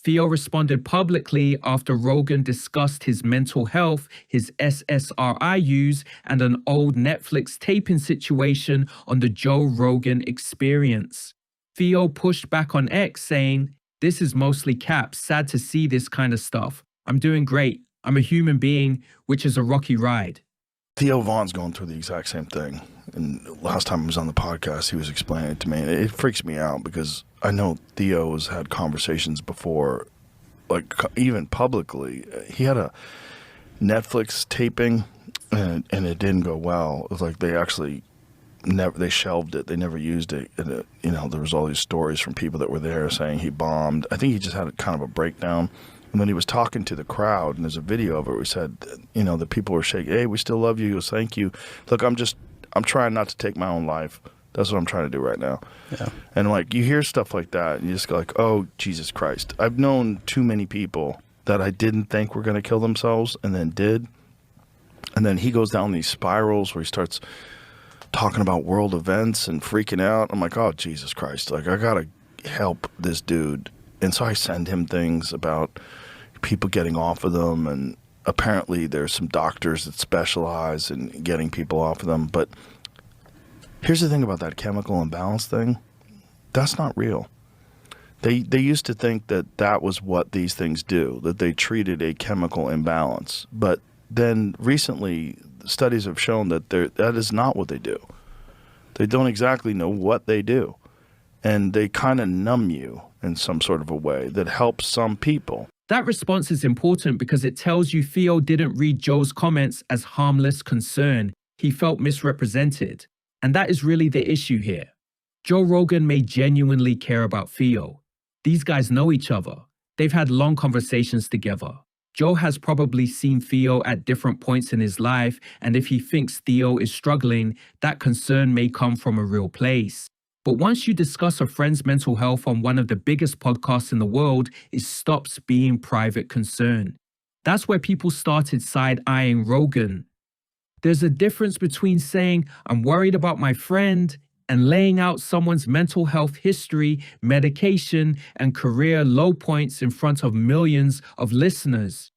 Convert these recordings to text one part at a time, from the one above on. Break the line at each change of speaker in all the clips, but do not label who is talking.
Theo responded publicly after Rogan discussed his mental health, his SSRI use, and an old Netflix taping situation on the Joe Rogan Experience. Theo pushed back on X saying, "This is mostly cap, sad to see this kind of stuff. I'm doing great. I'm a human being, which is a rocky ride."
Theo Vaughn's going through the exact same thing. And last time he was on the podcast, he was explaining it to me. And it freaks me out because I know Theo has had conversations before, like even publicly. He had a Netflix taping and it didn't go well. It was like they actually they shelved it. They never used it. And there was all these stories from people that were there saying he bombed. I think he just had kind of a breakdown. And when he was talking to the crowd, and there's a video of it, we said, the people were shaking, "Hey, we still love you." He goes, "Thank you. Look, I'm trying not to take my own life. That's what I'm trying to do right now."
Yeah.
And like, you hear stuff like that, and you just go like, "Oh, Jesus Christ." I've known too many people that I didn't think were going to kill themselves and then did. And then he goes down these spirals where he starts talking about world events and freaking out. I'm like, "Oh, Jesus Christ. Like, I got to help this dude." And so I send him things about people getting off of them, and apparently there's some doctors that specialize in getting people off of them. But here's the thing about that chemical imbalance thing. That's not real. They used to think that was what these things do, that they treated a chemical imbalance. But then recently, studies have shown that that is not what they do. They don't exactly know what they do. And they kind of numb you in some sort of a way that helps some people.
That response is important because it tells you Theo didn't read Joe's comments as harmless concern. He felt misrepresented. And that is really the issue here. Joe Rogan may genuinely care about Theo. These guys know each other. They've had long conversations together. Joe has probably seen Theo at different points in his life, and if he thinks Theo is struggling, that concern may come from a real place. But once you discuss a friend's mental health on one of the biggest podcasts in the world, it stops being private concern. That's where people started side-eyeing Rogan. There's a difference between saying, "I'm worried about my friend," and laying out someone's mental health history, medication, and career low points in front of millions of listeners.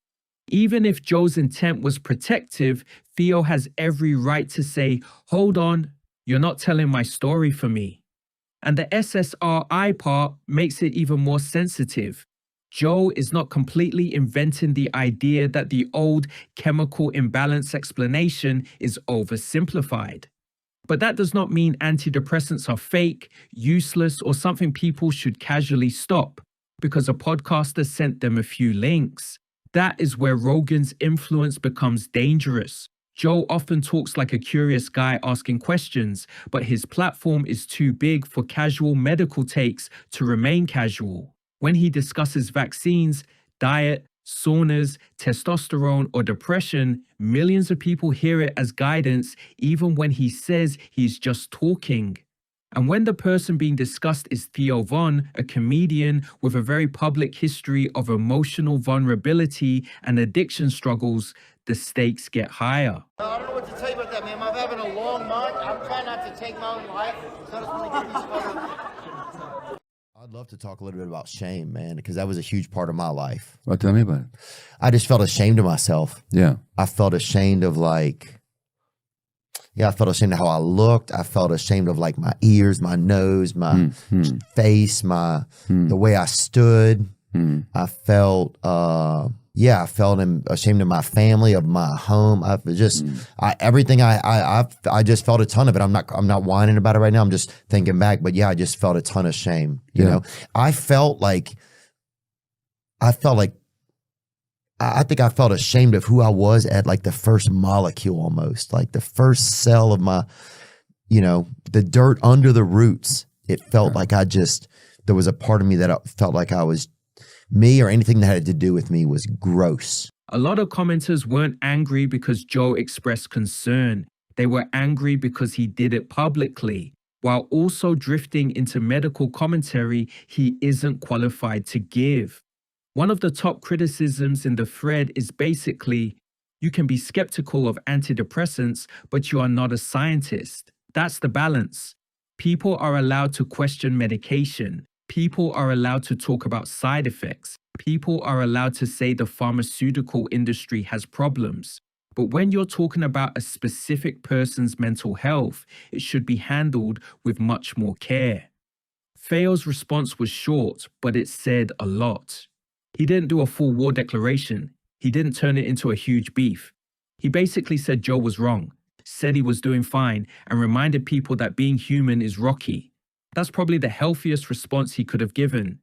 Even if Joe's intent was protective, Theo has every right to say, "Hold on, you're not telling my story for me." And the SSRI part makes it even more sensitive. Joe is not completely inventing the idea that the old chemical imbalance explanation is oversimplified. But that does not mean antidepressants are fake, useless, or something people should casually stop because a podcaster sent them a few links. That is where Rogan's influence becomes dangerous. Joe often talks like a curious guy asking questions, but his platform is too big for casual medical takes to remain casual. When he discusses vaccines, diet, saunas, testosterone, or depression, millions of people hear it as guidance, even when he says he's just talking. And when the person being discussed is Theo Von, a comedian with a very public history of emotional vulnerability and addiction struggles, the stakes get higher.
I don't know what to tell you about that, man. I'm having a long month. I'm trying not to take my own life, so I just want to get these photos.
I'd love to talk a little bit about shame, man, because that was a huge part of my life.
Well, tell me about it.
I just felt ashamed of myself.
Yeah.
I felt ashamed of I felt ashamed of how I looked. I felt ashamed of like my ears, my nose, my face, the way I stood. I felt, I felt ashamed of my family, of my home. Everything. I just felt a ton of it. I'm not whining about it right now. I'm just thinking back, but yeah, I just felt a ton of shame. You know, I think I felt ashamed of who I was at like the first molecule almost, like the first cell of my, the dirt under the roots. It felt like there was a part of me that felt like I was me, or anything that had to do with me was gross.
A lot of commenters weren't angry because Joe expressed concern. They were angry because he did it publicly, while also drifting into medical commentary he isn't qualified to give. One of the top criticisms in the thread is basically, you can be skeptical of antidepressants, but you are not a scientist. That's the balance. People are allowed to question medication. People are allowed to talk about side effects. People are allowed to say the pharmaceutical industry has problems. But when you're talking about a specific person's mental health, it should be handled with much more care. Theo's response was short, but it said a lot. He didn't do a full war declaration. He didn't turn it into a huge beef. He basically said Joe was wrong, said he was doing fine, and reminded people that being human is rocky. That's probably the healthiest response he could have given.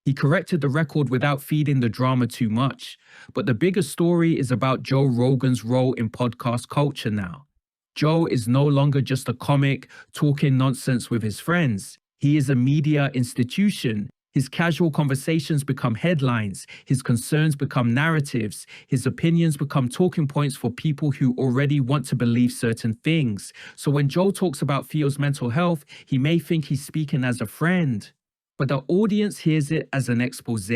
He corrected the record without feeding the drama too much. But the bigger story is about Joe Rogan's role in podcast culture now. Joe is no longer just a comic talking nonsense with his friends. He is a media institution. His casual conversations become headlines. His concerns become narratives. His opinions become talking points for people who already want to believe certain things. So when Joe talks about Theo's mental health, he may think he's speaking as a friend, but the audience hears it as an expose.